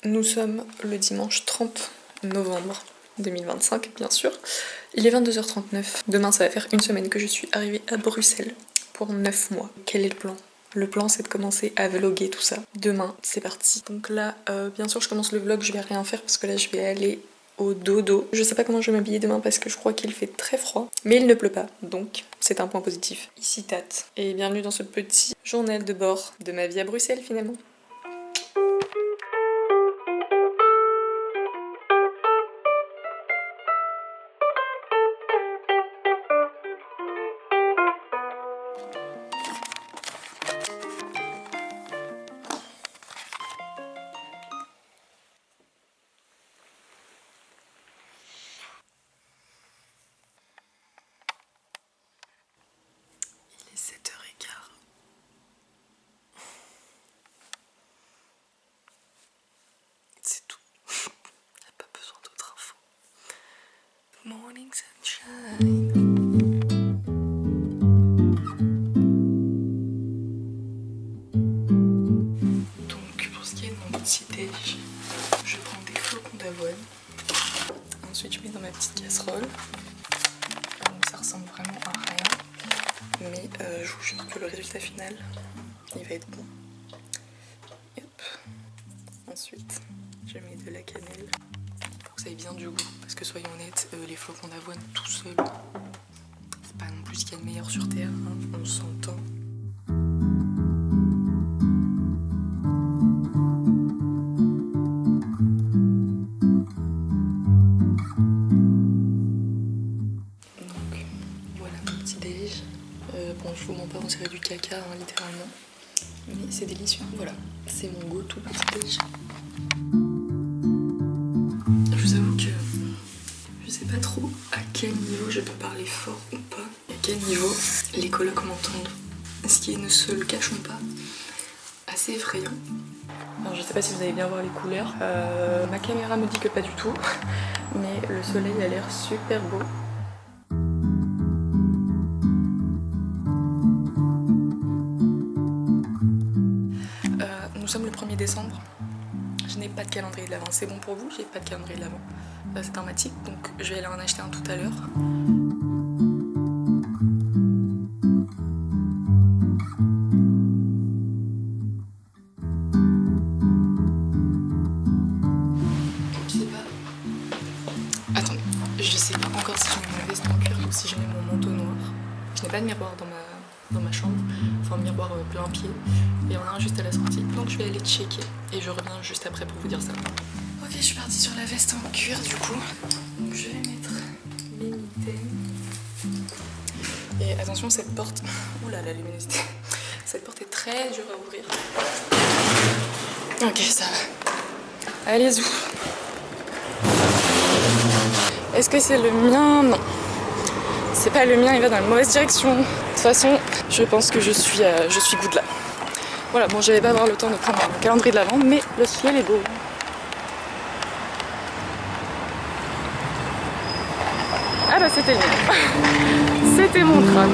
Nous sommes le dimanche 30 novembre 2025, bien sûr. Il est 22h39. Demain, ça va faire une semaine que je suis arrivée à Bruxelles pour 9 mois. Quel est le plan? Le plan, c'est de commencer à vlogger tout ça. Demain, c'est parti. Donc là, bien sûr, je commence le vlog, je vais rien faire parce que là, je vais aller au dodo. Je sais pas comment je vais m'habiller demain parce que je crois qu'il fait très froid. Mais il ne pleut pas, donc c'est un point positif. Ici Tat. Et bienvenue dans ce petit journal de bord de ma vie à Bruxelles finalement. Il est 7h15. C'est tout. Il n'y a pas besoin d'autres infos. Morning sunshine. Donc pour ce qui est de mon petit déj, je prends des flocons d'avoine. Ensuite je mets dans ma petite casserole. Donc ça ressemble vraiment à rien. Mais je vous jure que le résultat final, il va être bon. Et hop. Ensuite, je mets de la cannelle pour que ça ait bien du goût. Parce que soyons honnêtes, les flocons d'avoine tout seuls, c'est pas non plus ce qu'il y a de meilleur sur terre, hein, on s'entend. Donc voilà mon petit déj. Bon, je vous mens pas, on dirait du caca, hein, littéralement. Mais c'est délicieux. Voilà, c'est mon go tout petit déj. Je vous avoue que je sais pas trop à quel niveau je peux parler fort ou pas. À quel niveau les colocs m'entendent. Ce qui ne se le cachons pas. Assez effrayant. Alors je sais pas si vous allez bien voir les couleurs. Ma caméra me dit que pas du tout. Mais le soleil a l'air super beau. Nous sommes le 1er décembre. Je n'ai pas de calendrier de l'avant. C'est bon pour vous? J'ai pas de calendrier de l'avant. C'est dramatique, donc je vais aller en acheter un tout à l'heure. Je sais pas. Attendez, je sais pas encore si je mets ma veste en cuir ou si je mets mon manteau noir. Je n'ai pas de miroir dans ma chambre, enfin miroir plein pied. Et il y en a un juste à la sortie, donc je vais aller checker. Et je reviens juste après pour vous dire ça. Ok, je suis partie sur la veste en cuir du coup. Donc je vais mettre mes mitaines. Et attention, cette porte... Oula, la luminosité. Cette porte est très dure à ouvrir. Ok, ça va. Allez-y. Est-ce que c'est le mien? Non. C'est pas le mien, il va dans la mauvaise direction. De toute façon, je pense que je suis good là. Voilà, bon, j'avais pas avoir le temps de prendre mon calendrier de l'avant, mais le ciel est beau. Ah bah c'était le mien. C'était mon crâne.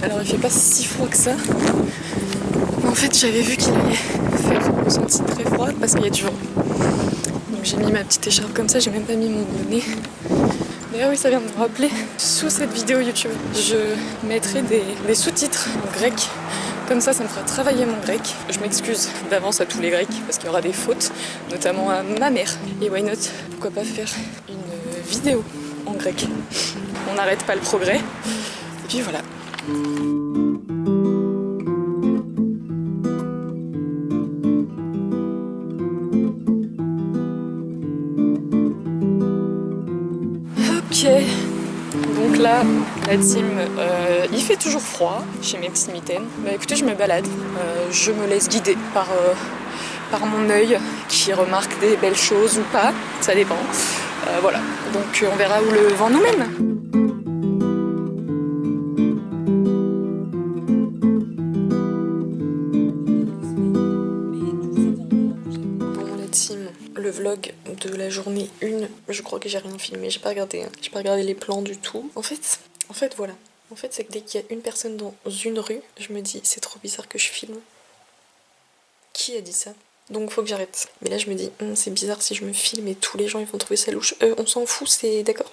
Alors il fait pas si froid que ça. Mais en fait j'avais vu qu'il allait faire ressenti très froid parce qu'il y a du vent. Donc j'ai mis ma petite écharpe comme ça, j'ai même pas mis mon bonnet. D'ailleurs oui, ça vient de me rappeler, sous cette vidéo YouTube, je mettrai des sous-titres en grec. Comme ça, ça me fera travailler mon grec. Je m'excuse d'avance à tous les grecs parce qu'il y aura des fautes, notamment à ma mère. Et why not? Pourquoi pas faire une vidéo en grec? On n'arrête pas le progrès. Et puis voilà. Ok, donc là, la team, il fait toujours froid chez mes petits mitaines. Bah écoutez, je me balade, je me laisse guider par mon œil qui remarque des belles choses ou pas, ça dépend. Voilà, donc on verra où le vent nous mène. Bon la team, le vlog de la journée 1, je crois que j'ai rien filmé, j'ai pas regardé, hein. J'ai pas regardé les plans du tout. En fait voilà. En fait, c'est que dès qu'il y a une personne dans une rue, je me dis c'est trop bizarre que je filme. Qui a dit ça? Donc faut que j'arrête. Mais là je me dis c'est bizarre si je me filme et tous les gens ils vont trouver ça louche. On s'en fout, c'est d'accord.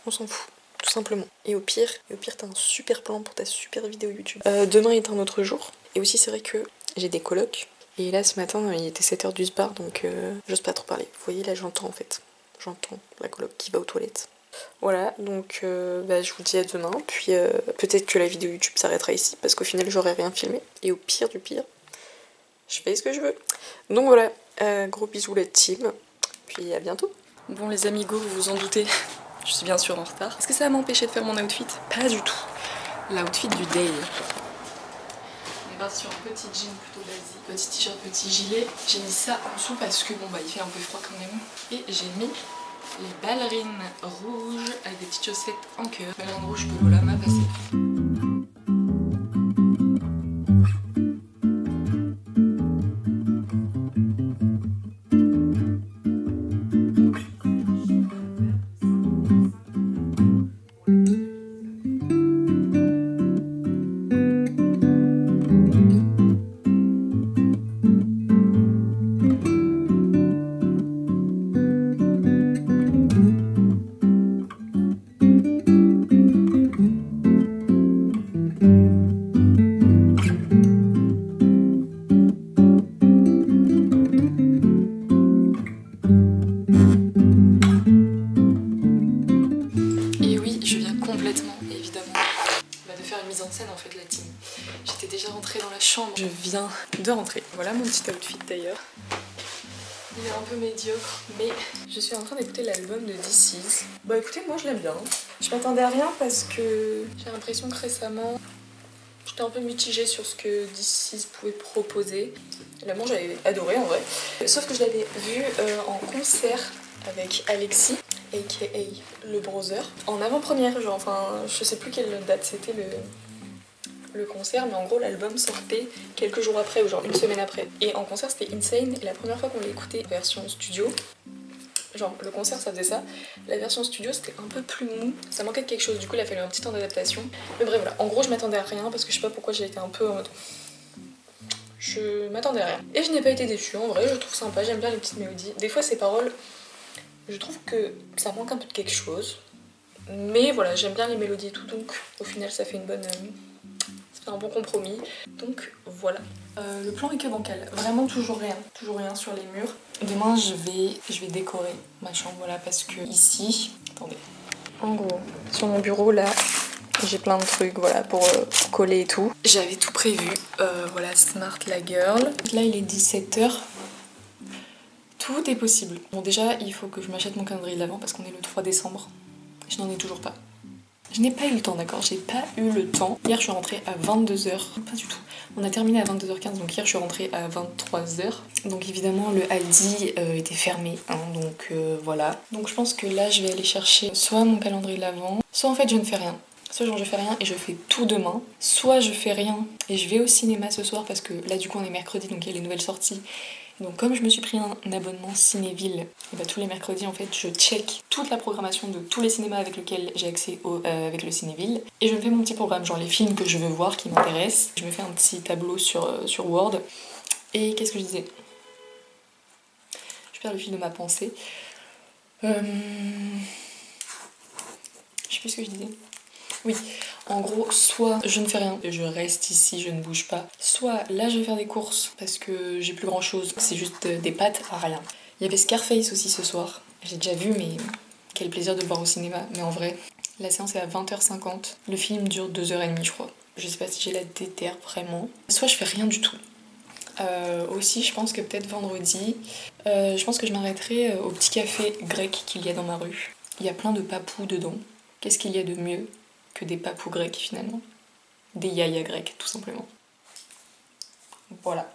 On s'en fout, tout simplement. Et au pire t'as un super plan pour ta super vidéo YouTube. Demain est un autre jour. Et aussi c'est vrai que j'ai des colocs. Et là ce matin il était 7h du bar donc j'ose pas trop parler. Vous voyez là j'entends en fait. J'entends la coloc qui va aux toilettes. Voilà, donc je vous dis à demain. Puis peut-être que la vidéo YouTube s'arrêtera ici parce qu'au final j'aurai rien filmé. Et au pire du pire, je fais ce que je veux. Donc voilà, gros bisous la team, puis à bientôt. Bon les amigos, vous vous en doutez, je suis bien sûr en retard. Est-ce que ça va m'empêcher de faire mon outfit? Pas du tout. L'outfit du day. On est parti sur un petit jean plutôt basique, petit t-shirt, petit gilet. J'ai mis ça en dessous parce que bon bah il fait un peu froid quand même. Et j'ai mis les ballerines rouges avec des petites chaussettes en cœur. Ballerines rouges que Lola m'a passé. En fait la team. J'étais déjà rentrée dans la chambre. Je viens de rentrer. Voilà mon petit outfit d'ailleurs. Il est un peu médiocre, mais je suis en train d'écouter l'album de This Is. Bah écoutez, moi je l'aime bien. Je m'attendais à rien parce que j'ai l'impression que récemment j'étais un peu mitigée sur ce que This Is pouvait proposer. L'album j'avais adoré en vrai. Sauf que je l'avais vu en concert avec Alexis, aka le brother, en avant-première, genre enfin je sais plus quelle date c'était le concert, mais en gros l'album sortait quelques jours après ou genre une semaine après. Et en concert c'était insane, et la première fois qu'on l'a écouté version studio, genre le concert ça faisait ça, la version studio c'était un peu plus mou, ça manquait de quelque chose, du coup il a fallu un petit temps d'adaptation. Mais bref voilà, en gros je m'attendais à rien parce que je sais pas pourquoi j'ai été un peu en mode... Je m'attendais à rien. Et je n'ai pas été déçue, en vrai je trouve sympa, j'aime bien les petites mélodies. Des fois ces paroles, je trouve que ça manque un peu de quelque chose. Mais voilà, j'aime bien les mélodies et tout, donc au final ça fait une bonne... un bon compromis, donc voilà. Le plan est que bancal, vraiment toujours rien sur les murs. Demain je vais décorer ma chambre, voilà, parce que ici, attendez, en gros, sur mon bureau là, j'ai plein de trucs, voilà, pour coller et tout. J'avais tout prévu, voilà, smart la girl. Là il est 17h, tout est possible. Bon déjà, il faut que je m'achète mon calendrier de l'Avent parce qu'on est le 3 décembre, je n'en ai toujours pas. Je n'ai pas eu le temps, d'accord, j'ai pas eu le temps. Hier je suis rentrée à 22h, pas du tout. On a terminé à 22h15, donc hier je suis rentrée à 23h. Donc évidemment le Aldi était fermé, hein, donc voilà. Donc je pense que là je vais aller chercher soit mon calendrier de l'Avent, soit en fait je ne fais rien. Soit genre je fais rien et je fais tout demain, soit je fais rien et je vais au cinéma ce soir parce que là du coup on est mercredi donc il y a les nouvelles sorties. Donc comme je me suis pris un abonnement Cinéville, et bah, tous les mercredis en fait je check toute la programmation de tous les cinémas avec lesquels j'ai accès avec le Cinéville. Et je me fais mon petit programme, genre les films que je veux voir qui m'intéressent. Je me fais un petit tableau sur Word. Et qu'est-ce que je disais? Je perds le fil de ma pensée. Je sais plus ce que je disais. Oui, en gros, soit je ne fais rien, je reste ici, je ne bouge pas. Soit là, je vais faire des courses parce que j'ai plus grand chose. C'est juste des pâtes à rien. Il y avait Scarface aussi ce soir. J'ai déjà vu, mais quel plaisir de le voir au cinéma. Mais en vrai, la séance est à 20h50. Le film dure 2h30, je crois. Je sais pas si j'ai la déterre vraiment. Soit je fais rien du tout. Aussi, je pense que peut-être vendredi, je pense que je m'arrêterai au petit café grec qu'il y a dans ma rue. Il y a plein de papous dedans. Qu'est-ce qu'il y a de mieux que des papous grecs finalement? Des yaya grecs tout simplement. Voilà.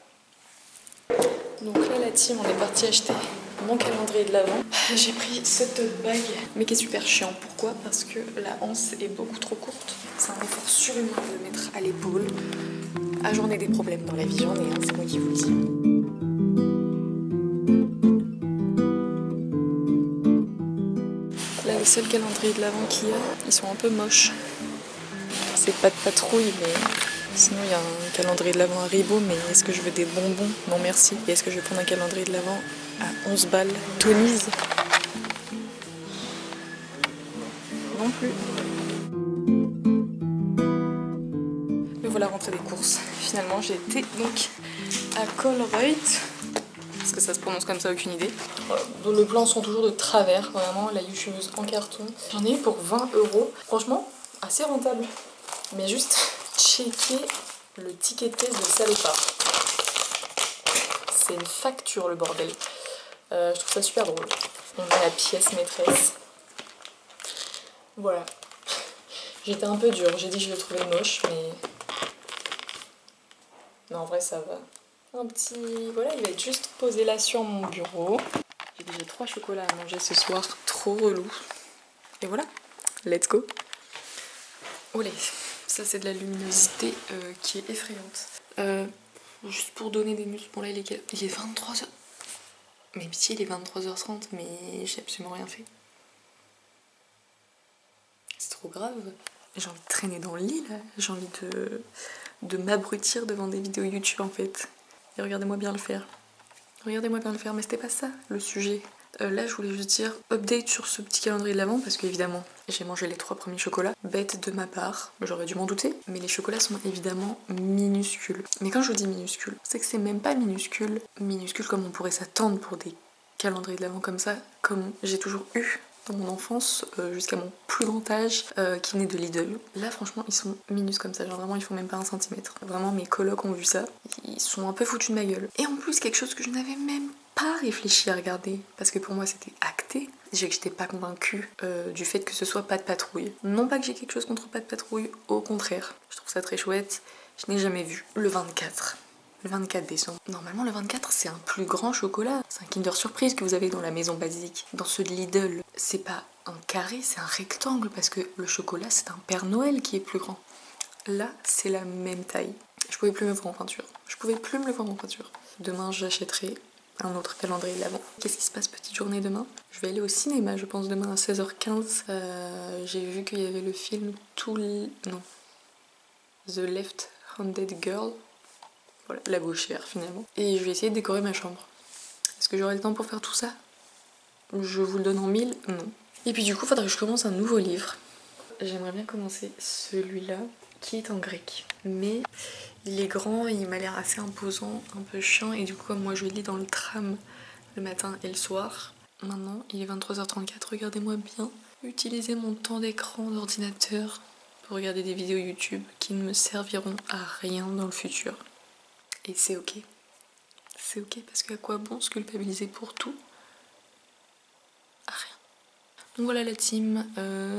Donc là la team on est parti acheter mon calendrier de l'Avent. J'ai pris ce tote bag mais qui est super chiant. Pourquoi? Parce que la hanse est beaucoup trop courte. C'est un effort surhumain de le mettre à l'épaule. Ah j'en ai des problèmes dans la vie, j'en ai, hein, c'est moi qui vous le dis. les seuls calendriers de l'Avent qu'il y a, ils sont un peu moches. C'est pas de patrouille, mais sinon il y a un calendrier de l'Avent Haribo, mais est-ce que je veux des bonbons? Non merci. Et est-ce que je vais prendre un calendrier de l'Avent à 11 balles Tony's? Non plus. Me voilà rentrée des courses. Finalement j'ai été donc à Colruyt. Est-ce que ça se prononce comme ça? Aucune idée. Voilà. Donc les plans sont toujours de travers, vraiment, la youtubeuse en carton. J'en ai eu pour 20 €. Franchement, assez rentable. Mais juste checker le ticket de caisse de salopard. C'est une facture le bordel. Je trouve ça super drôle. On a la pièce maîtresse. Voilà. J'étais un peu dure, j'ai dit que je le trouvais moche, mais en vrai ça va. Un petit... Voilà, il va être juste posé là sur mon bureau. J'ai déjà 3 chocolats à manger ce soir, trop relou. Et voilà, let's go. Olé, ça c'est de la luminosité qui est effrayante. Juste pour donner des muscles, bon là il est 23h. Mais pitié, il est 23h30, mais j'ai absolument rien fait. C'est trop grave. J'ai envie de traîner dans le lit là, j'ai envie de m'abrutir devant des vidéos YouTube en fait. Et regardez-moi bien le faire. Regardez-moi bien le faire, mais c'était pas ça le sujet. Là je voulais juste dire update sur ce petit calendrier de l'Avent parce qu'évidemment j'ai mangé les 3 premiers chocolats. Bête de ma part, j'aurais dû m'en douter, mais les chocolats sont évidemment minuscules. Mais quand je vous dis minuscules, c'est que c'est même pas minuscule. Minuscule comme on pourrait s'attendre pour des calendriers de l'Avent comme ça, comme j'ai toujours eu dans mon enfance jusqu'à mon plus grand âge qui venait de Lidl. Là franchement ils sont minus comme ça, genre vraiment ils font même pas 1 centimètre. Vraiment mes colocs ont vu ça, ils sont un peu foutus de ma gueule. Et en plus quelque chose que je n'avais même pas réfléchi à regarder, parce que pour moi c'était acté, c'est que j'étais pas convaincue du fait que ce soit pas de patrouille. Non pas que j'ai quelque chose contre pas de patrouille, au contraire, je trouve ça très chouette, je n'ai jamais vu. Le 24 décembre. Normalement, le 24, c'est un plus grand chocolat. C'est un Kinder Surprise que vous avez dans la maison basique. Dans ceux de Lidl, c'est pas un carré, c'est un rectangle parce que le chocolat, c'est un Père Noël qui est plus grand. Là, c'est la même taille. Je pouvais plus me le voir en peinture. Demain, j'achèterai un autre calendrier de l'Avent. Qu'est-ce qui se passe petite journée demain? Je vais aller au cinéma, je pense, demain à 16h15. J'ai vu qu'il y avait le film The Left-Handed Girl. Voilà, la gauchère finalement. Et je vais essayer de décorer ma chambre. Est-ce que j'aurai le temps pour faire tout ça? Je vous le donne en 1000? Non. Et puis du coup, il faudrait que je commence un nouveau livre. J'aimerais bien commencer celui-là, qui est en grec. Mais il est grand et il m'a l'air assez imposant, un peu chiant. Et du coup, comme moi je lis dans le tram le matin et le soir, maintenant il est 23h34, regardez-moi bien. Utiliser mon temps d'écran d'ordinateur pour regarder des vidéos YouTube qui ne me serviront à rien dans le futur. Et c'est ok. C'est ok parce qu'à quoi bon se culpabiliser pour tout? À rien. Donc voilà la team,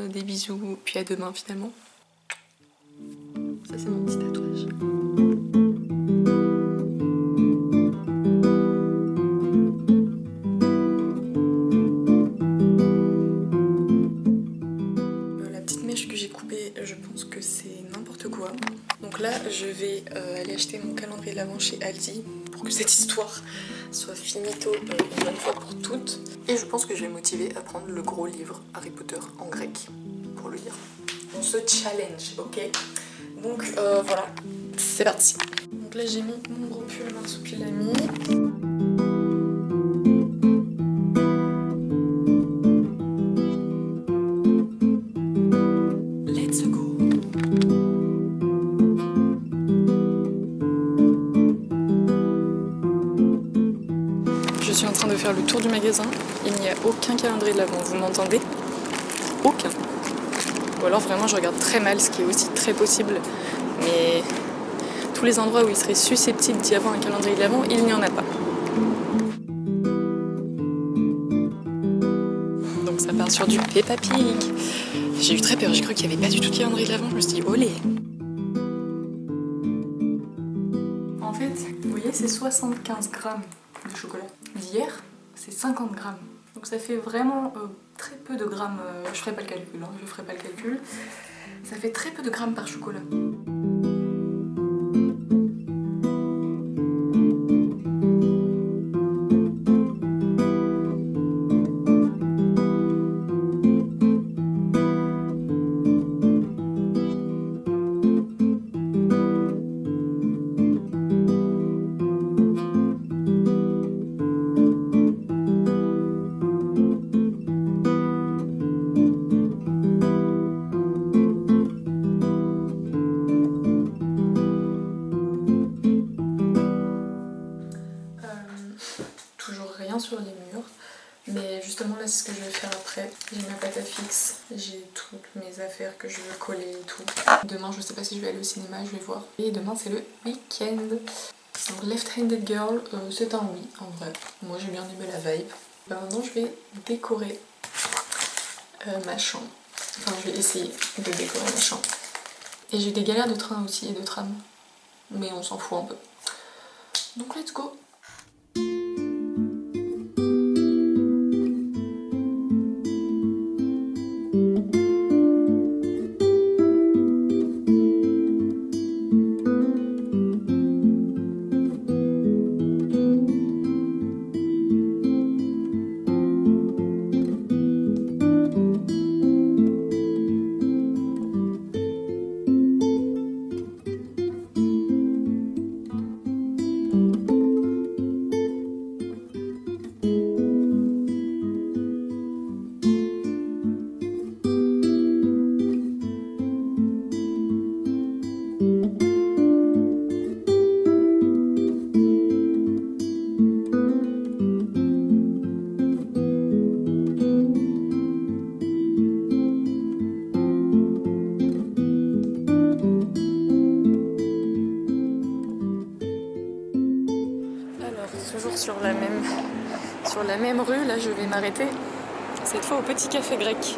des bisous, puis à demain finalement. Ça c'est mon petit tatouage. La petite mèche que j'ai coupée, je pense que c'est n'importe quoi. Donc là, je vais aller acheter mon calendrier de l'Avent chez Aldi pour que cette histoire soit finito une bonne fois pour toutes. Et je pense que je vais me motiver à prendre le gros livre Harry Potter en grec pour le lire. On se challenge, ok? Donc voilà, c'est parti. Donc là, j'ai mis mon gros pull marsupilami. Let's go. Je suis en train de faire le tour du magasin. Il n'y a aucun calendrier de l'Avent, vous m'entendez? Aucun. Ou alors vraiment je regarde très mal, ce qui est aussi très possible. Mais tous les endroits où il serait susceptible d'y avoir un calendrier de l'Avent, il n'y en a pas. Donc ça part sur du Peppa Pig. J'ai eu très peur, j'ai cru qu'il n'y avait pas du tout de calendrier de l'Avent. Je me suis dit, olé. En fait, vous voyez, c'est 75 grammes de chocolat. D'hier, c'est 50 grammes. Donc ça fait vraiment très peu de grammes. Je ferai pas le calcul, Ça fait très peu de grammes par chocolat. vais faire après. J'ai ma pâte à fixe, j'ai toutes mes affaires que je veux coller et tout. Demain je sais pas si je vais aller au cinéma, je vais voir. Et demain c'est le week-end. Donc Left-Handed Girl, c'est un oui en vrai. Moi j'ai bien aimé la vibe. Maintenant je vais décorer ma chambre. Enfin je vais essayer de décorer ma chambre. Et j'ai des galères de train aussi et de tram. Mais on s'en fout un peu. Donc let's go! Toujours sur la même rue, là je vais m'arrêter, cette fois au petit café grec.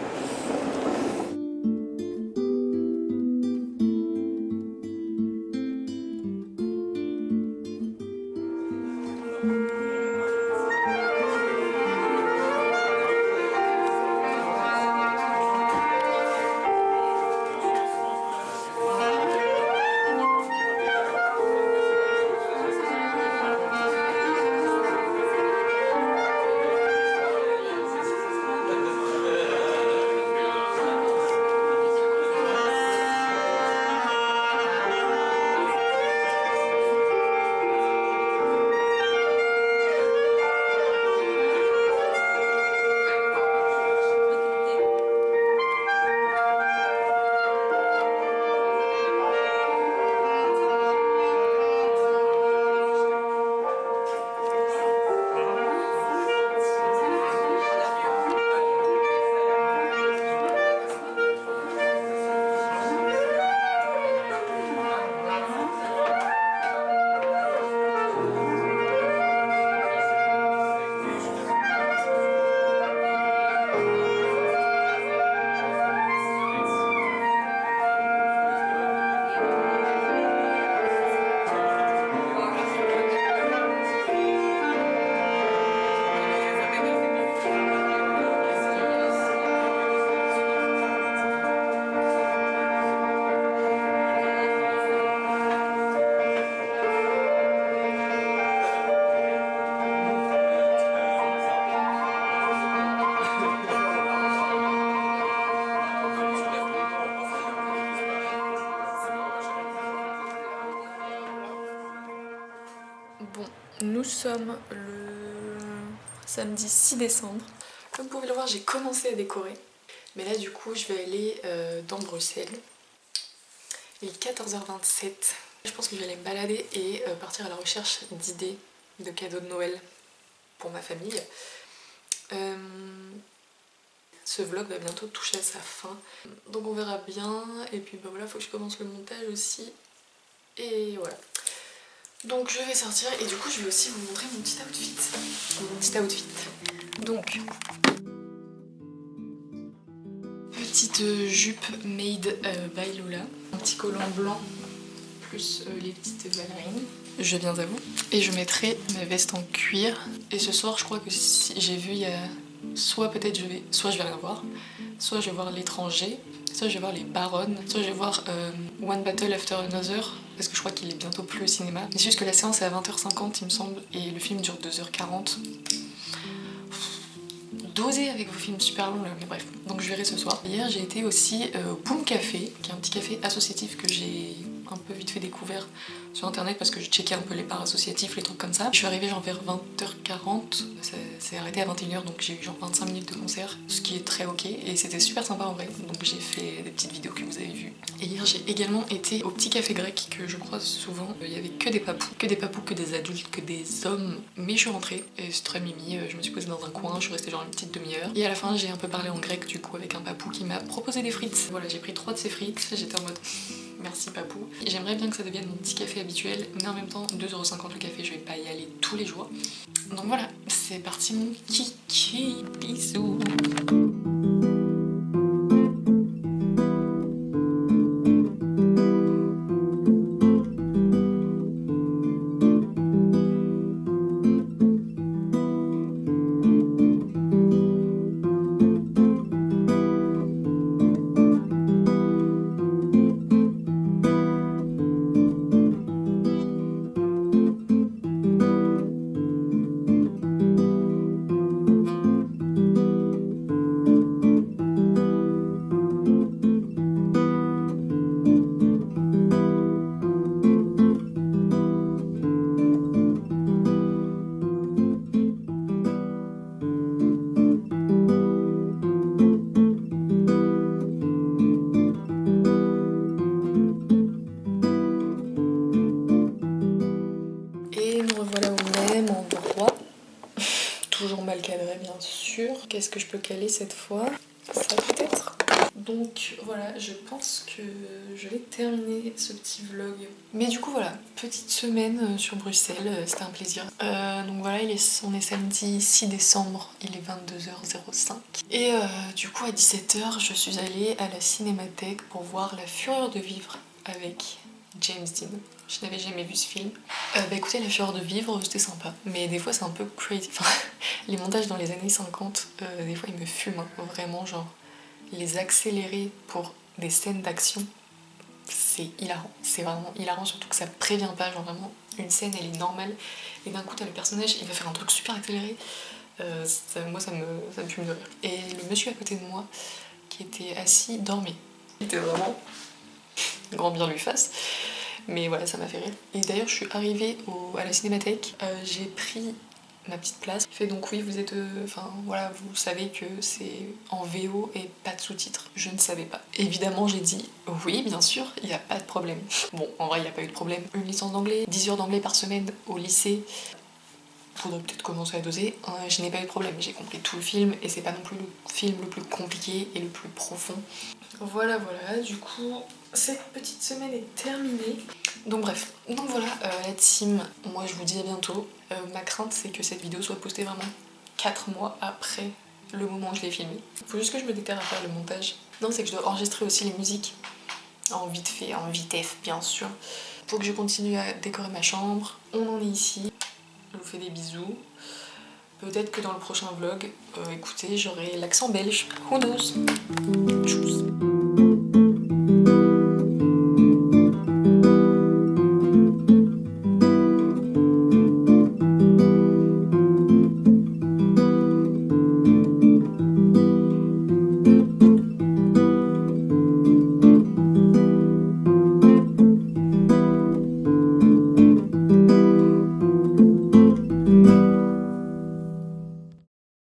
Bon, nous sommes le samedi 6 décembre. Comme vous pouvez le voir, j'ai commencé à décorer. Mais là, du coup, je vais aller dans Bruxelles. Il est 14h27. Je pense que je vais aller me balader et partir à la recherche d'idées de cadeaux de Noël pour ma famille. Ce vlog va bientôt toucher à sa fin. Donc on verra bien. Et puis bah voilà, faut que je commence le montage aussi. Et voilà. Donc je vais sortir et du coup je vais aussi vous montrer mon petit outfit. Donc petite jupe made by Lola, un petit collant blanc plus les petites ballerines. Je viens à vous et je mettrai ma veste en cuir. Et ce soir je crois que si j'ai vu il y a soit peut-être je vais rien voir, soit je vais voir l'étranger, soit je vais voir les baronnes, soit je vais voir One Battle After Another parce que je crois qu'il est bientôt plus au cinéma. Mais c'est juste que la séance est à 20h50 il me semble et le film dure 2h40. Dosez avec vos films super longs là, mais bref. Donc je verrai ce soir. Hier j'ai été aussi au Boom Café, qui est un petit café associatif que j'ai un peu vite fait découvert sur internet parce que je checkais un peu les parts associatifs, les trucs comme ça. Je suis arrivée genre vers 20h40, ça s'est arrêté à 21h donc j'ai eu genre 25 minutes de concert, ce qui est très ok et c'était super sympa en vrai. Donc j'ai fait des petites vidéos que vous avez vues. Et hier j'ai également été au petit café grec que je croise souvent. Il y avait que des papous, que des adultes, que des hommes. Mais je suis rentrée et c'est très mimi, je me suis posée dans un coin, je suis restée genre une petite demi-heure. Et à la fin j'ai un peu parlé en grec du coup avec un papou qui m'a proposé des frites. Voilà, j'ai pris 3 de ces frites, j'étais en mode merci papou. J'aimerais bien que ça devienne mon petit café habituel, mais en même temps 2,50€ le café, je vais pas y aller tous les jours. Donc voilà, c'est parti mon kiki, bisous. Toujours mal cadré bien sûr. Qu'est-ce que je peux caler cette fois? Ça peut-être. Donc voilà, je pense que je vais terminer ce petit vlog. Mais du coup voilà, petite semaine sur Bruxelles, c'était un plaisir. Donc voilà, on est samedi 6 décembre, il est 22h05. Et du coup à 17h, je suis allée à la Cinémathèque pour voir La Fureur de Vivre avec James Dean. Je n'avais jamais vu ce film. Bah écoutez, La Fureur de Vivre, c'était sympa. Mais des fois c'est un peu crazy. Enfin, les montages dans les années 50, des fois ils me fument, hein. Vraiment genre les accélérer pour des scènes d'action, c'est hilarant. C'est vraiment hilarant, surtout que ça prévient pas, genre vraiment une scène elle est normale et d'un coup t'as le personnage, il va faire un truc super accéléré. Moi ça me fume de rire. Et le monsieur à côté de moi qui était assis dormait. Il était vraiment grand bien lui fasse. Mais voilà, ça m'a fait rire. Et d'ailleurs, je suis arrivée à la Cinémathèque. J'ai pris ma petite place. Fait donc oui, vous êtes... Enfin voilà, vous savez que c'est en VO et pas de sous-titres. Je ne savais pas. Évidemment, j'ai dit oui, bien sûr, il n'y a pas de problème. Bon, en vrai, il n'y a pas eu de problème. Une licence d'anglais, 10 heures d'anglais par semaine au lycée. Faudrait peut-être commencer à doser. Je n'ai pas eu de problème. J'ai compris tout le film et c'est pas non plus le film le plus compliqué et le plus profond. Voilà, du coup, cette petite semaine est terminée. Donc bref, donc voilà, la team, moi je vous dis à bientôt. Ma crainte c'est que cette vidéo soit postée vraiment 4 mois après le moment où je l'ai filmée. Faut juste que je me déterre à faire le montage. Non, c'est que je dois enregistrer aussi les musiques en vite fait, en vitesse bien sûr. Faut que je continue à décorer ma chambre. On en est ici. Je vous fais des bisous. Peut-être que dans le prochain vlog, écoutez, j'aurai l'accent belge. Who knows? Tchuss.